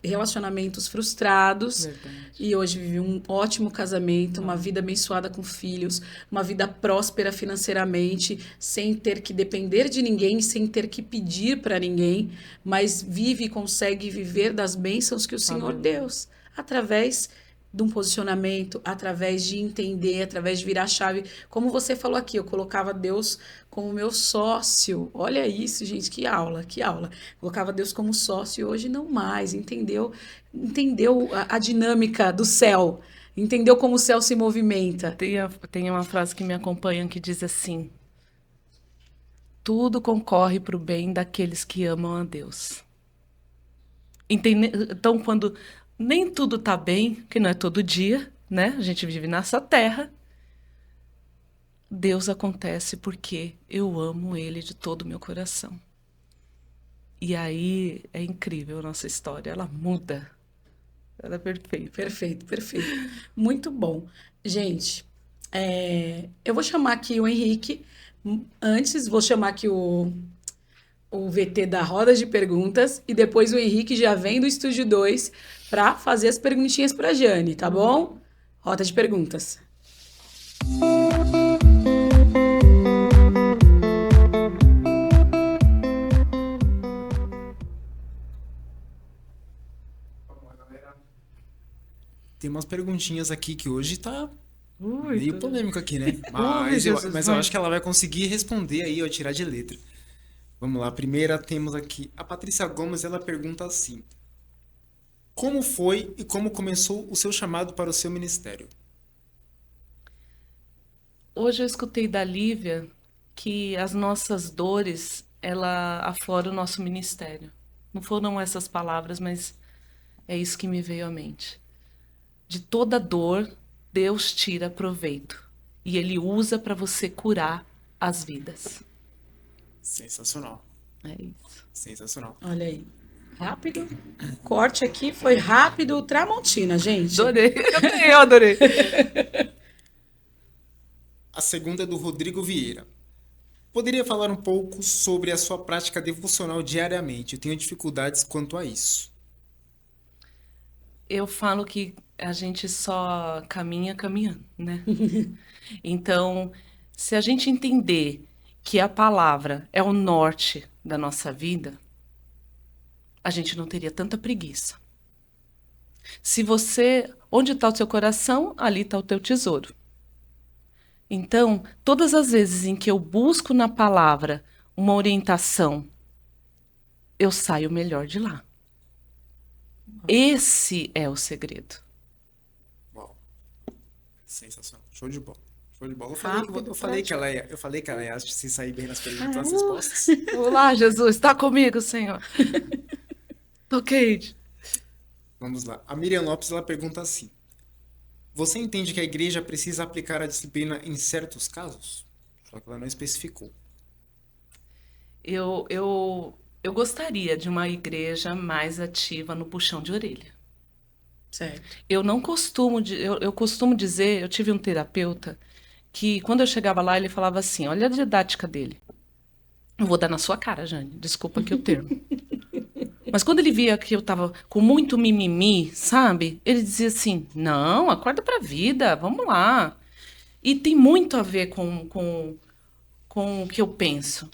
relacionamentos frustrados. Verdade. E hoje vive um ótimo casamento, uma vida abençoada com filhos, uma vida próspera financeiramente, sem ter que depender de ninguém, sem ter que pedir para ninguém, mas vive e consegue viver das bênçãos que o Senhor Aleluia. deu através, de um posicionamento, através de entender, através de virar chave. Como você falou aqui, eu colocava Deus como meu sócio. Olha isso, gente, que aula, que aula. Colocava Deus como sócio e hoje não mais. Entendeu a dinâmica do céu. Entendeu como o céu se movimenta. Tem uma frase que me acompanha que diz assim: tudo concorre para o bem daqueles que amam a Deus. Então, quando nem tudo está bem, que não é todo dia, né? A gente vive nessa terra. Deus acontece porque eu amo Ele de todo o meu coração. E aí é incrível a nossa história, ela muda. Ela é perfeita. Perfeito, perfeito. Muito bom. Gente, eu vou chamar aqui o Henrique. Antes, vou chamar aqui o VT da roda de perguntas e depois o Henrique já vem do Estúdio 2 para fazer as perguntinhas para a Jane, tá bom? Roda de perguntas. Tem umas perguntinhas aqui que hoje tá Ui, meio polêmico aqui, né? Mas Jesus, eu vai. acho que ela vai conseguir responder aí, ó, tirar de letra. Vamos lá, primeira temos aqui a Patrícia Gomes, ela pergunta assim: como foi e como começou o seu chamado para o seu ministério? Hoje eu escutei da Lívia que as nossas dores, ela aflora o nosso ministério. Não foram essas palavras, mas é isso que me veio à mente. De toda dor, Deus tira proveito. E Ele usa para você curar as vidas. Sensacional, É isso. sensacional. Olha aí. Rápido. Corte aqui foi rápido. Tramontina, gente. Adorei. Eu adorei. A segunda é do Rodrigo Vieira. Poderia falar um pouco sobre a sua prática devocional diariamente? Eu tenho dificuldades quanto a isso. Eu falo que a gente só caminha caminhando, né? Então, se a gente entender que a palavra é o norte da nossa vida, a gente não teria tanta preguiça. Se você, onde está o seu coração, ali está o teu tesouro. Então, todas as vezes em que eu busco na palavra uma orientação, eu saio melhor de lá. Esse é o segredo. Uau. Sensacional. Show de bola. Show de bola. Rápido, Eu falei que ela ia se sair bem nas perguntas, nas respostas. Olá, Jesus, está comigo, Senhor. Toquei. Vamos lá. A Miriam Lopes, ela pergunta assim: você entende que a igreja precisa aplicar a disciplina em certos casos? Só que ela não especificou. Eu gostaria de uma igreja mais ativa no puxão de orelha. Certo. Eu costumo dizer, eu tive um terapeuta que quando eu chegava lá, ele falava assim, olha a didática dele. Eu vou dar na sua cara, Jane, desculpa aqui o termo. Mas quando ele via que eu tava com muito mimimi, sabe? Ele dizia assim, não, acorda pra vida, vamos lá. E tem muito a ver com o que eu penso.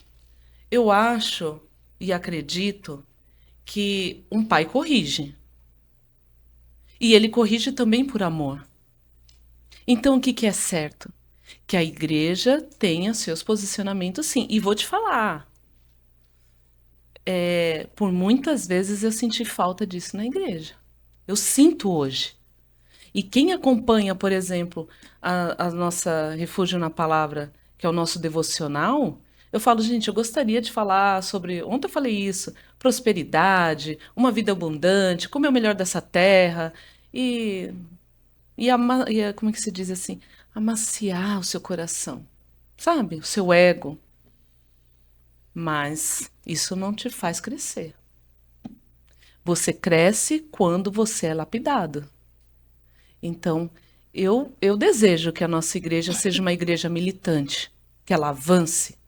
Eu acho e acredito que um pai corrige. E ele corrige também por amor. Então, o que que é certo? Que a igreja tenha seus posicionamentos, sim. E vou te falar, por muitas vezes eu senti falta disso na igreja. Eu sinto hoje. E quem acompanha, por exemplo, a nossa Refúgio na Palavra, que é o nosso devocional, eu falo, gente, eu gostaria de falar sobre, ontem eu falei isso, prosperidade, uma vida abundante, como é o melhor dessa terra, como é que se diz assim? Amaciar o seu coração, sabe? O seu ego. Mas isso não te faz crescer. Você cresce quando você é lapidado. Então, eu desejo que a nossa igreja seja uma igreja militante, que ela avance,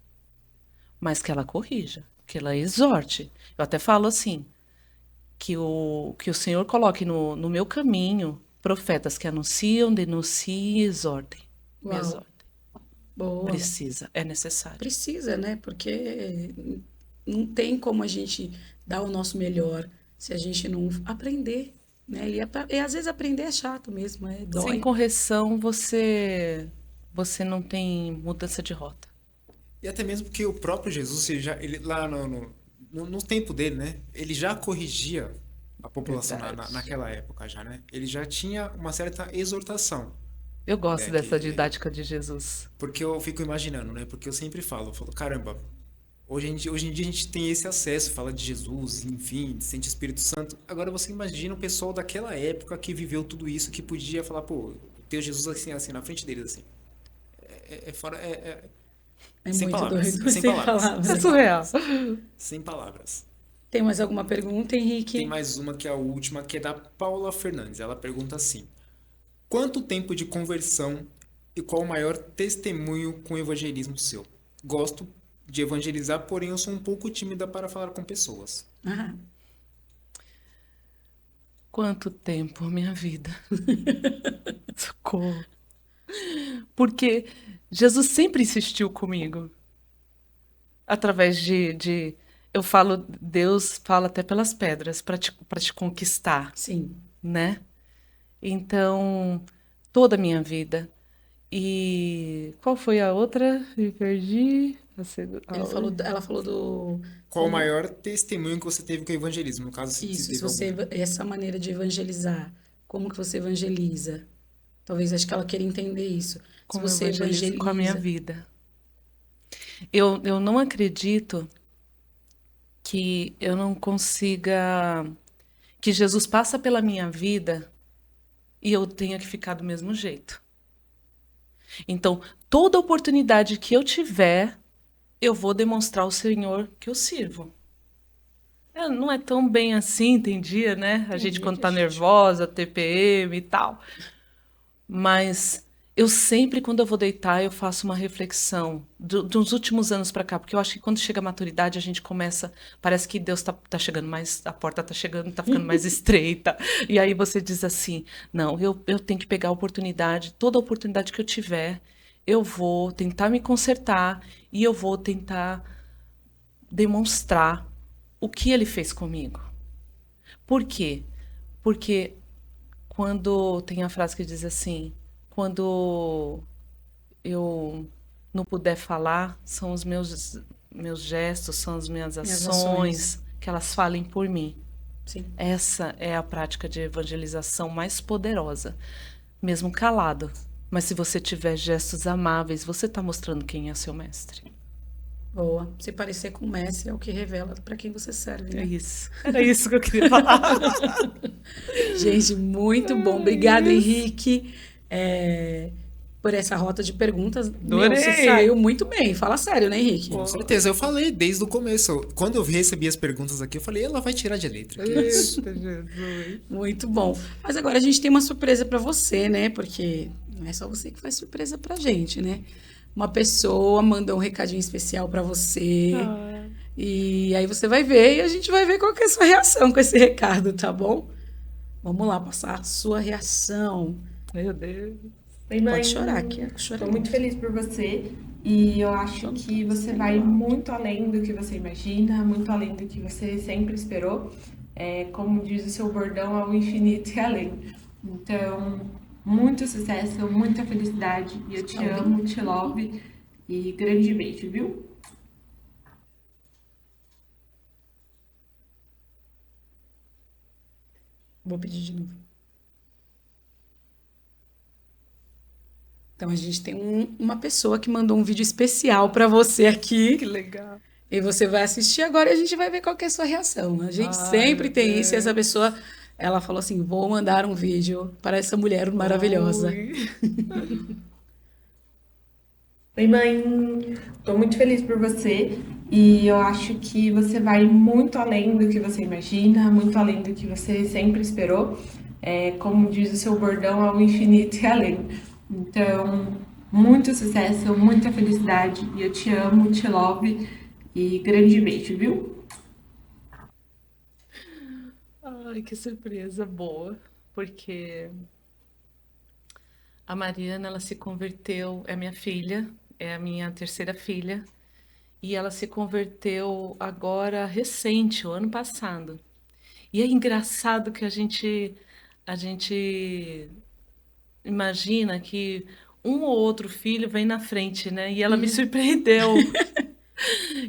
mas que ela corrija, que ela exorte. Eu até falo assim, que o Senhor coloque no meu caminho profetas que anunciam, denunciem e exortem. Me Uau. exortem. Boa. Precisa, é necessário. Precisa, né? Porque não tem como a gente dar o nosso melhor se a gente não aprender. né? E às vezes aprender é chato mesmo, Sem dói. correção, você não tem mudança de rota. E até mesmo porque o próprio Jesus, ele lá no tempo dele, né? Ele já corrigia a população Verdade. naquela época já, né? Ele já tinha uma certa exortação, Eu gosto né? dessa didática de Jesus. Porque eu fico imaginando, né? Porque eu sempre falo, caramba, hoje em dia a gente tem esse acesso, fala de Jesus, enfim, sente Espírito Santo. Agora você imagina o pessoal daquela época que viveu tudo isso, que podia falar, pô, ter o Jesus assim na frente deles, assim. É fora, É sem muito palavras, doido, sem sem palavras, É sem palavras. surreal. palavras, sem palavras. Tem mais alguma pergunta, Tem Henrique? mais uma que é a última, que é da Paula Fernandes. Ela pergunta assim: quanto tempo de conversão e qual o maior testemunho com o evangelismo seu? Gosto de evangelizar, porém eu sou um pouco tímida para falar com pessoas. Ah, Quanto tempo, minha vida. Socorro. Porque Jesus sempre insistiu comigo. Através eu falo, Deus fala até pelas pedras para te conquistar, sim. né? Então, toda a minha vida. E qual foi a outra? Me perdi. Ela falou do Qual o como maior testemunho que você teve com o evangelismo? No caso, se isso, se teve algum. essa maneira de evangelizar, como que você evangeliza? Talvez acho que ela queira entender isso. Se Como eu você evangelizo com a minha evangeliza, vida. Eu não acredito que eu não consiga, que Jesus passa pela minha vida e eu tenha que ficar do mesmo jeito. Então, toda oportunidade que eu tiver, eu vou demonstrar ao Senhor que eu sirvo. Não é tão bem assim, tem dia, né? A tem gente dia quando que a tá gente. nervosa, TPM e tal. Mas eu sempre, quando eu vou deitar, eu faço uma reflexão dos últimos anos para cá, porque eu acho que quando chega a maturidade, a gente começa, parece que Deus tá chegando mais, a porta tá chegando, tá ficando mais estreita. E aí você diz assim: não, eu tenho que pegar a oportunidade, toda oportunidade que eu tiver, eu vou tentar me consertar e eu vou tentar demonstrar o que ele fez comigo. Por quê? Porque quando tem a frase que diz assim, quando eu não puder falar, são os meus gestos, são as minhas Minhas ações. ações, que elas falem por mim. Sim. Essa é a prática de evangelização mais poderosa, mesmo calado. Mas se você tiver gestos amáveis, você está mostrando quem é seu mestre. Boa. Se parecer com o mestre é o que revela para quem você serve, É né? isso. Era isso que eu queria falar. Gente, muito bom. É Obrigada, isso. Henrique, por essa rota de perguntas. Meu, você saiu Adorei. muito bem. Fala sério, né, Henrique? Com Pô, certeza, eu falei desde o começo. Quando eu recebi as perguntas aqui, eu falei, ela vai tirar de letra. Que isso? eita, Jesus. Muito bom. Mas agora a gente tem uma surpresa para você, né? Porque não é só você que faz surpresa pra gente, né? Uma pessoa mandou um recadinho especial para você. Ah, E aí você vai ver e a gente vai ver qual que é a sua reação com esse recado, tá bom? Vamos lá passar a sua reação. meu Deus. Oi, Pode mãe. chorar, que é Estou muito choraminho. feliz por você e eu acho Então tá, que você saiu vai alto. muito além do que você imagina, muito além do que você sempre esperou. Como diz o seu bordão, ao infinito e além. Então, muito sucesso, muita felicidade e eu te amo, te love e grande beijo, viu? Vou pedir de novo. Então a gente tem uma pessoa que mandou um vídeo especial para você aqui. Que legal. E você vai assistir agora e a gente vai ver qual que é a sua reação. A gente Ai, sempre meu tem isso e essa Deus. pessoa, ela falou assim, vou mandar um vídeo para essa mulher maravilhosa. Oi. Oi, mãe. Estou muito feliz por você e eu acho que você vai muito além do que você imagina, muito além do que você sempre esperou. Como diz o seu bordão, ao infinito e além. Então, muito sucesso, muita felicidade e eu te amo, te love e grande beijo, viu? Ai, que surpresa boa. Porque a Mariana, ela se converteu, é minha filha, é a minha terceira filha, e ela se converteu agora recente, o ano passado. E é engraçado que a gente imagina que um ou outro filho vem na frente, né? E ela me surpreendeu.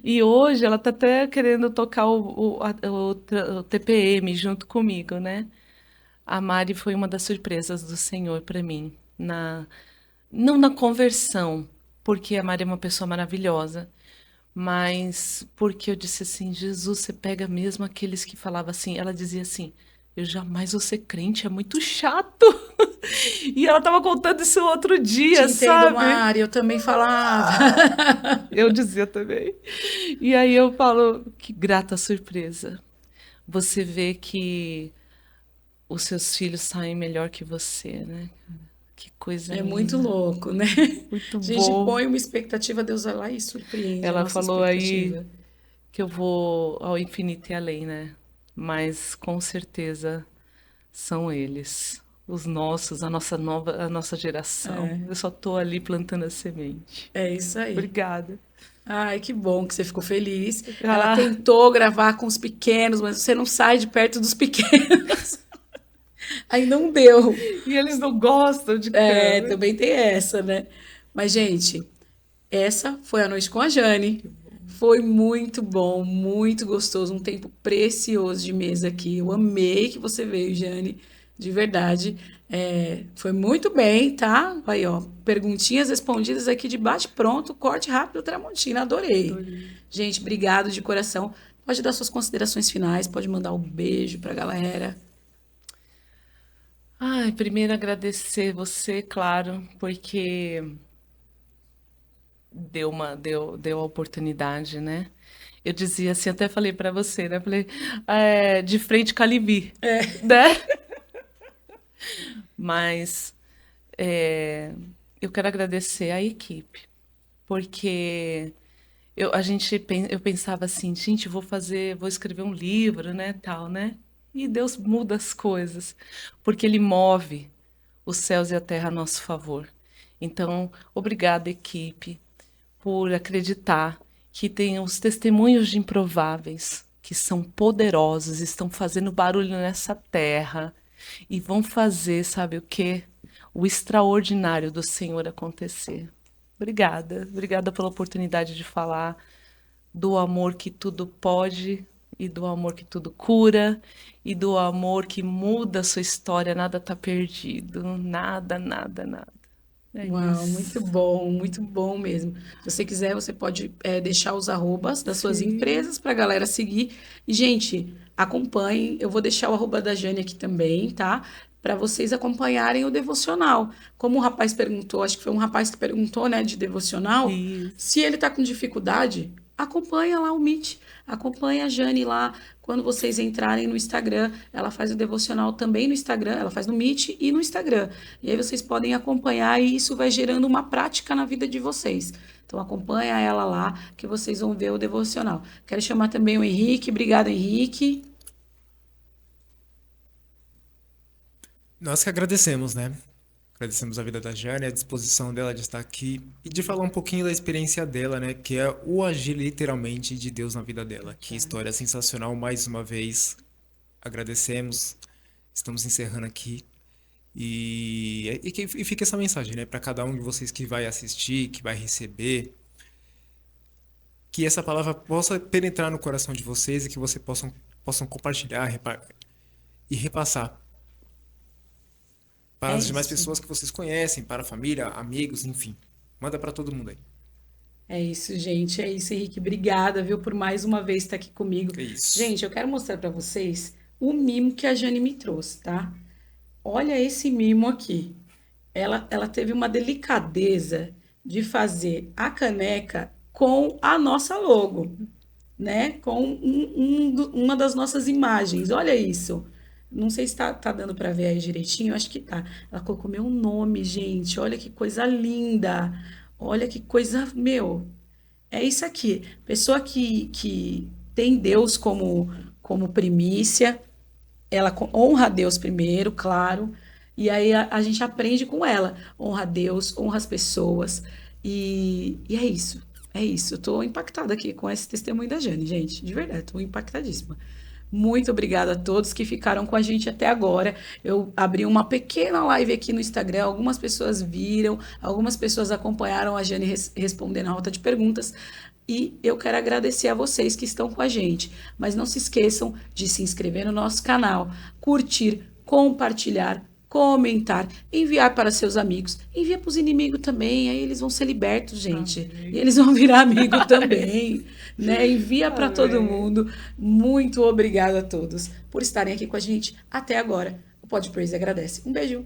E hoje ela tá até querendo tocar o TPM junto comigo, né? A Mari foi uma das surpresas do Senhor para mim, não na conversão, porque a Mari é uma pessoa maravilhosa, mas porque eu disse assim, Jesus, você pega mesmo aqueles que falavam assim, ela dizia assim, eu jamais vou ser crente, é muito chato. E ela estava contando isso outro Te dia, entendo, sabe? Mari, eu também falava. Eu dizia também. E aí eu falo, que grata surpresa. Você vê que os seus filhos saem melhor que você, né? Que coisa É muito linda. louco, né? Muito A gente bom. põe uma expectativa, Deus vai lá e surpreende a Ela nossa falou aí expectativa. que eu vou ao infinito e além, né? Mas com certeza são eles, os nossos, a nossa geração. Eu só tô ali plantando a semente. É isso aí. Obrigada. Ai, que bom que você ficou feliz. Ela Ah, tentou gravar com os pequenos, mas você não sai de perto dos pequenos. Aí não deu. e eles não gostam de É, câmera. também tem essa, né? Mas, gente, essa foi a noite com a Jane. Foi muito bom, muito gostoso, um tempo precioso de mesa aqui. Eu amei que você veio, Jane, de verdade. É, foi muito bem, tá? Aí, ó, perguntinhas respondidas aqui de bate-pronto, corte rápido, Tramontina, adorei. Adorei. Gente, obrigado de coração. Pode dar suas considerações finais, pode mandar um beijo pra galera. Ai, primeiro agradecer você, claro, porque deu a oportunidade, né? Eu dizia assim, até falei pra você, né? Falei, de frente com a Livi, né? Mas é, eu quero agradecer à equipe, porque eu pensava assim, gente, vou escrever um livro, né, tal, né? E Deus muda as coisas, porque Ele move os céus e a terra a nosso favor. Então, obrigada, equipe, por acreditar que tem os testemunhos de improváveis, que são poderosos, estão fazendo barulho nessa terra e vão fazer, sabe o quê? O extraordinário do Senhor acontecer. Obrigada, obrigada pela oportunidade de falar do amor que tudo pode e do amor que tudo cura e do amor que muda a sua história, nada está perdido, nada, nada, nada. É Uau, isso. muito bom mesmo. Se você quiser, você pode deixar os arrobas das suas Sim. empresas para a galera seguir. E, gente, acompanhem. Eu vou deixar o arroba da Jane aqui também, tá? Para vocês acompanharem o devocional. Como o rapaz perguntou, acho que foi um rapaz que perguntou, né, de devocional. Isso. Se ele tá com dificuldade, acompanha lá o Meet. Acompanha a Jane lá. Quando vocês entrarem no Instagram, ela faz o devocional também no Instagram. Ela faz no Meet e no Instagram. E aí vocês podem acompanhar e isso vai gerando uma prática na vida de vocês. Então acompanha ela lá que vocês vão ver o devocional. Quero chamar também o Henrique. Obrigada, Henrique. Nós que agradecemos, né? Agradecemos a vida da Jane, a disposição dela de estar aqui e de falar um pouquinho da experiência dela, né? Que é o agir literalmente de Deus na vida dela. Que história sensacional, mais uma vez. Agradecemos. Estamos encerrando aqui. E fica essa mensagem, né? Para cada um de vocês que vai assistir, que vai receber. Que essa palavra possa penetrar no coração de vocês e que vocês possam compartilhar e repassar para É as demais isso. pessoas que vocês conhecem, para a família, amigos, enfim. Manda para todo mundo aí. É isso, gente. É isso, Henrique. Obrigada, viu, por mais uma vez estar aqui comigo. É isso. Gente, eu quero mostrar para vocês o mimo que a Jane me trouxe, tá? Olha esse mimo aqui. Ela teve uma delicadeza de fazer a caneca com a nossa logo, né? Com uma das nossas imagens. Olha isso. Não sei se tá dando para ver aí direitinho, acho que tá. Ela colocou meu nome, gente. Olha que coisa linda. Olha que coisa, meu. É isso aqui. Pessoa que tem Deus como primícia, ela honra a Deus primeiro, claro, e aí a gente aprende com ela. Honra a Deus, honra as pessoas, e é isso. É isso. Eu tô impactada aqui com esse testemunho da Jane, gente. De verdade, tô impactadíssima. Muito obrigada a todos que ficaram com a gente até agora. Eu abri uma pequena live aqui no Instagram, algumas pessoas viram, algumas pessoas acompanharam a Jane respondendo a rota de perguntas. E eu quero agradecer a vocês que estão com a gente. Mas não se esqueçam de se inscrever no nosso canal, curtir, compartilhar, comentar, enviar para seus amigos, envia para os inimigos também, aí eles vão ser libertos, gente. E eles vão virar amigo também, né? Envia para todo mundo. Muito obrigada a todos por estarem aqui com a gente até agora. O Pod Praise agradece. Um beijo.